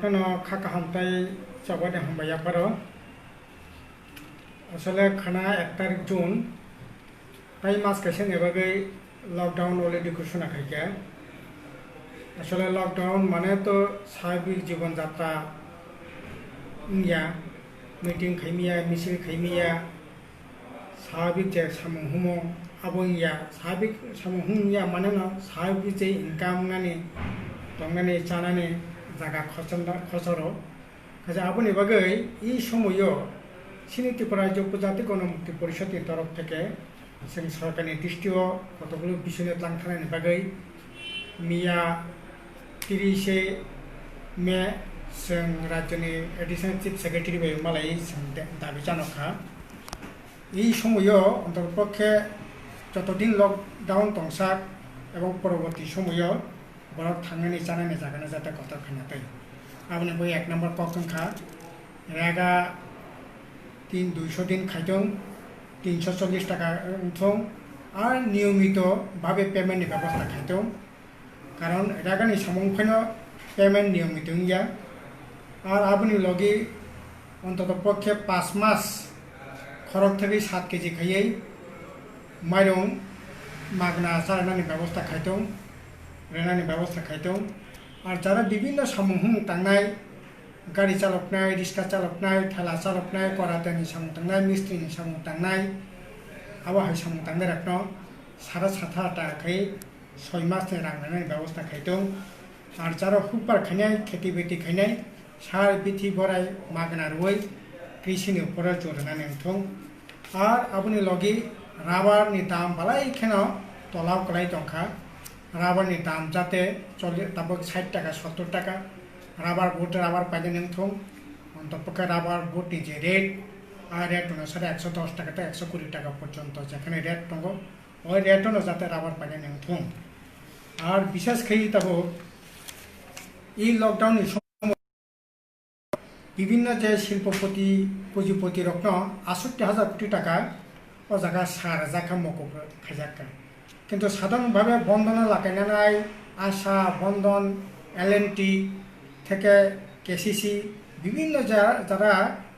কেন খাকা হামতাই চাবাদে হামবাইয়া পারো আসলে খানা 1 তারিখ জুন তাই মাস কাছে নেবাগে লকডাউন অলরেডি ঘোষণা খাইকে আসলে লকডাউন মানে তো স্বাভাবিক জীবনযাত্রা ইয়া মিটিং খাইমিয়া মিছিল খাইমিয়া স্বাভাবিক যে সামহুম আবইয়া স্বাভাবিক সামহুমিয়া মানে না স্বাভাবিক যে ইনকাম গানে তংগানে চানানে জায়গা খসর কাজে আবনি বাগে এই সময় সিনি ত্রিপুরা রাজ্য উপজাতি গণমুক্তি পরিষদের তরফ থেকে जों सरकारनि दृष्टियाव कतগুলো বিষয় लांथानायनि बागै मिया 30 मे जों राज्यनि एडिशनेल चिफ सेक्रेटारि बाय मालाय जों दाबि जानखा এই সময় অন্ততপক্ষে যতদিন লকডাউন তংসাক এবং পরবর্তী সময় বরফ থাংনাनै জানাनै জাগানো যাতে কথা খানাতে আপনি বই 1 নম্বর পক্ষখা রেগা 200 दिन খাইদং 340 টাকা উঠং আর নিয়মিত ভাবে পেমেন্টনি ব্যবস্থা খাইদং কারণ রাগানি সামংফাইন পেমেন্ট নিয়মিত ইয়া আর আপনি লগে অন্তত পক্ষে 5 মাস খরচ থেকে 7 কেজি খাইয়ে মাইরং মাগনা চালানাनि ব্যবস্থা খাইদং রেনানি ব্যবস্থা খাইদং আর যারা বিভিন্ন সামংহুম তাंनाय गाड़ी चालकनाय रिक्शा चालकनाय ठेला चालकनाय करातेनि सामु थांनाय मिस्त्रिनि सामु थांनाय आवाहाय सामु थांनाय राखनो सारा साथा टाखै 6 मासनि रांनायनि व्यवस्था खाइदों आर जारा हुपार खायनाय खेति बेति खायनाय सार बिथि बराय मागना रुय कृषिनि उपरा जरनानै थं आर आबुनि लगी राबारनि दाम बालाय खेनो तलाव कलाय दंखा राबारनि दाम जाते 60 टाका 70 टाका রাবার বুট রাবার পাইলে নেমথং অন্তপক্ষে রাবার বুটনি যে রেট আর রেট অনুসারে 110 টাকা থেকে 120 টাকা পর্যন্ত যেখানে রেট দङ ওই রেট অনুযায়ী রাবার পাইলে নেমথং আর বিশেষ করে তাবো এই লকডাউনের সময় বিভিন্ন যে শিল্পপতি পুঁজিপতি রত্ন ৬৮,০০০ কোটি টাকা ও জায়গা সার জায়গা মকুব খাইজাকা কিন্তু সাধারণভাবে বন্ধন লাগাইনাই আশা বন্ধন এলএনটি থেকে কেসিসি বিভিন্ন যারা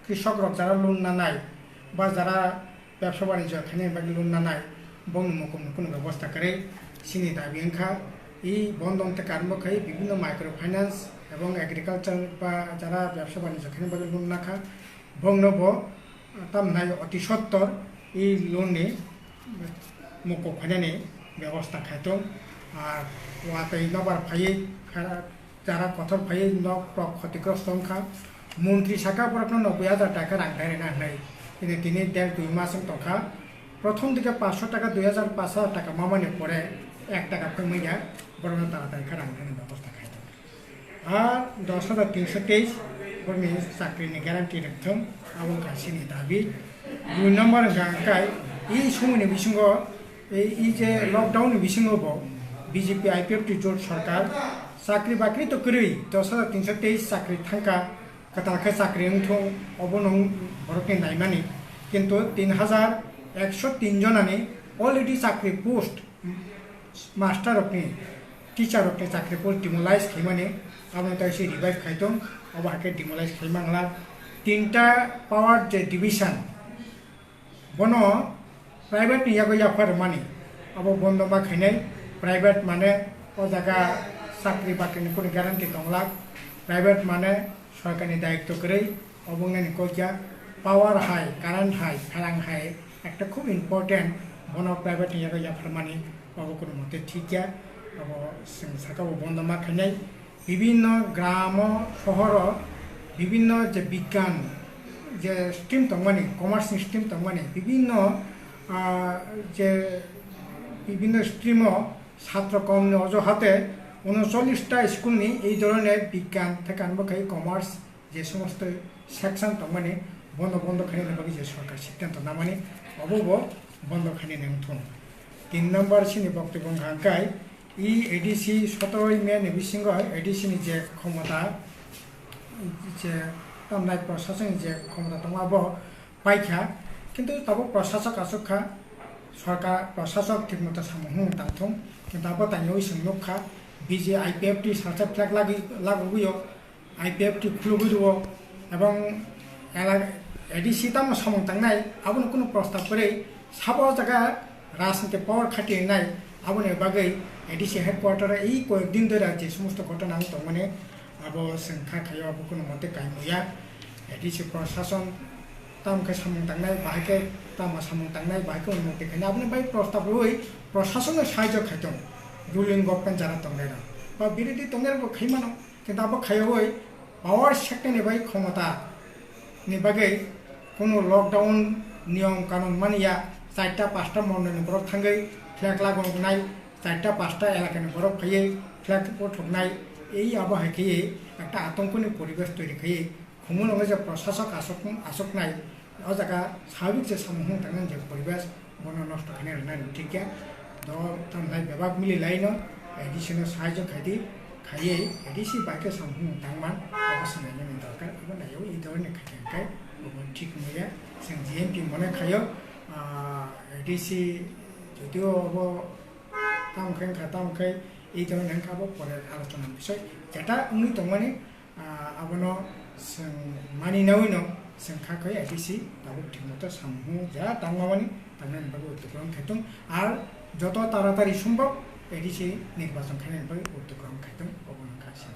কৃষক যারা লোন না নাই বা যারা ব্যবসা বাণিজ্য এখানে লোন না নাই বন কোনো ব্যবস্থা করে সিনি দাবি ওংখা এই বন্ধন থেকে আরম্ভ করে বিভিন্ন মাইক্রো ফাইন্যান্স এবং এগ্রিকালচার বা যারা ব্যবসা বাণিজ্য এখানে লোন না খা বংনব তামনাই অতি সত্তর এই লোননি মকুব খাইনানি ব্যবস্থা খাইতো আর ওয়াতে নবার ফাইয়ে যারা কথর ফাইয়ে নক ক্ষতিগ্রস্ত অংখা মন্ত্রী শাখা পরখন 90,000 টাকা রাখনায় নাই কিন্তু তিনি 1.5-2 মাস তখা প্রথম দিকে 500 টাকা 2,500 টাকা মামানি পরে 1 টাকা কমিয়া বড় তাড়াতাড়ি রাখনায় ব্যবস্থা খাইতো আর 10,323 বর্মি চাকরিনি গ্যারান্টি রাখথম এবং কাশিনি দাবি 2 নম্বর গাঙ্কাই এই সময়নি বিসঙ্গ এই যে লকডাউননি বিসঙ্গ বিজেপি আইপিএফটি জোট সরকার চাকরি বাকরি তো করি 10,323 চাকরি থাকা কাতালকে চাকরি উঠং অবনং বরকে নাইমানি কিন্তু 3,103 জনানি অলরেডি চাকরি পোস্ট মাস্টার অপনি টিচার অপনি চাকরি পোস্ট ডিমোলাইজ খাইমানি আপনি তো এসে রিভাইভ খাইতং অবাকে ডিমোলাইজ খাইমাংলা 3টা পাওয়ার যে ডিভিশন বন প্রাইভেট নিয়াগো ইয়াফার মানি अब बंद मा खाइनाय प्राइवेट माने ओ जागा চাকরি বাকরিনি কোনো গ্যারান্টি দংলা প্রাইভেট মানে সরকারি দায়িত্ব করে অবংনানি কইয়া পাওয়ার হাই কারেন্ট হাই ফেরাং হাই একটা খুব ইম্পর্টেন্ট বন প্রাইভেট নিয়াগো ইয়াফার মানি अब কোনো মতে ঠিকিয়া अब जों সাকাও বন্ধ মা খাইনাই বিভিন্ন গ্রাম শহর বিভিন্ন যে বিজ্ঞান যে স্ট্রিম দংমানি কমার্স স্ট্রিম দংমানি বিভিন্ন যে বিভিন্ন স্ট্রিম ছাত্র কম অজুহাতে 39টা স্কুলনি এই ধরনের বিজ্ঞান থেকে আরম্ভ করে কমার্স যে সমস্ত সেকশন দংমানি বন্ধ খাইনানি বাকি যে সরকার সিদ্ধান্ত না মানে অবব বন্ধ খাইনানি উঠুন 3 নম্বর সিনি বক্তব্য হাঙ্কাই ই এডিসি 17 মে নিবিসিংহ এডিসিনি যে ক্ষমতা যে তামনাই প্রশাসন যে ক্ষমতা দङ আব পাইখা কিন্তু তাবো প্রশাসক আসুখা সরকার প্রশাসক ঠিকমতো সামহুম তাংথং কিন্তু আব তাইও সংলুখা বিজে আইপিএফটি সার্টিফিকেট লাগুইও IPF ti khulugujo এবং এডিসি তাম সমং তাংনাই আবুনো কোনো প্রস্তাব করে সাবো জায়গা রাজনীতি পাওয়ার খাটিয়ে নাই আবুনের বাগৈ এডিসি হেডকোয়ার্টারে এই কয়েকদিন ধরে যে সমস্ত ঘটনা মানে আবো সংখ্যা খাইও আবো কোনো মতে কাইমুয়া এডিসি প্রশাসন তামকে সামং তাংনাই বাহাকে তামা সামং তাংনাই বাহাকে উন্নতি খাইনি আপনি বাই প্রস্তাব রই প্রশাসনের সাহায্য খাইতং রুলিং গভর্নমেন্ট যারা তংনাই বা বিরোধী তংনাই খাইমানো কিন্তু আবো খাইওই পাওয়ার সেক্টরनि বাই ক্ষমতা नि बागै কোনো লকডাউন নিয়ম কানুন মানিয়া 4টা 5টা মন্ডলनि বরফ थांगै फ्लैग लागायनाय 4টা 5টা এলাকাनि বরফ খাইয়ে फ्लैग পঠকনাय এই আবহাওয়াকে একটা আতঙ্কনি পরিবেশ তৈরি খাইয়ে খুমুলঙ্গে যে প্রশাসক আসকনায় ও জায়গা স্বাভাবিক যে সামুহ তাঙ্গন যে পরিবেশ বন নষ্ট খানে রান্নায় ঠিক তাই বিভাগ মিলি লাইন এডিসিনো সাহায্য খাইদি খাইয়ে এডিসি বাইকে সামুহ তাংমান অবশ্যই দরকার এবং নাইও এই ধরনের খাইখাই ঠিক নয়া जों GMP মনে খাইও এডিসি যদিও তামখাই এই ধরনের খাবো পরে আলোচনার বিষয় যেটা উনি তমানি আবনো जों মানিনাউইনো जों খাখै এডিসি দাবো ঠিকমতো সামুহ যা তাংমানি তাংনানি বাবু উদ্যোগগ্রহণ খাইতং আর যত তাড়াতাড়ি সম্ভব এডিসি নির্বাচন খাইনানি বাবু উদ্যোগগ্রহণ খাইতং অবনো খাইছে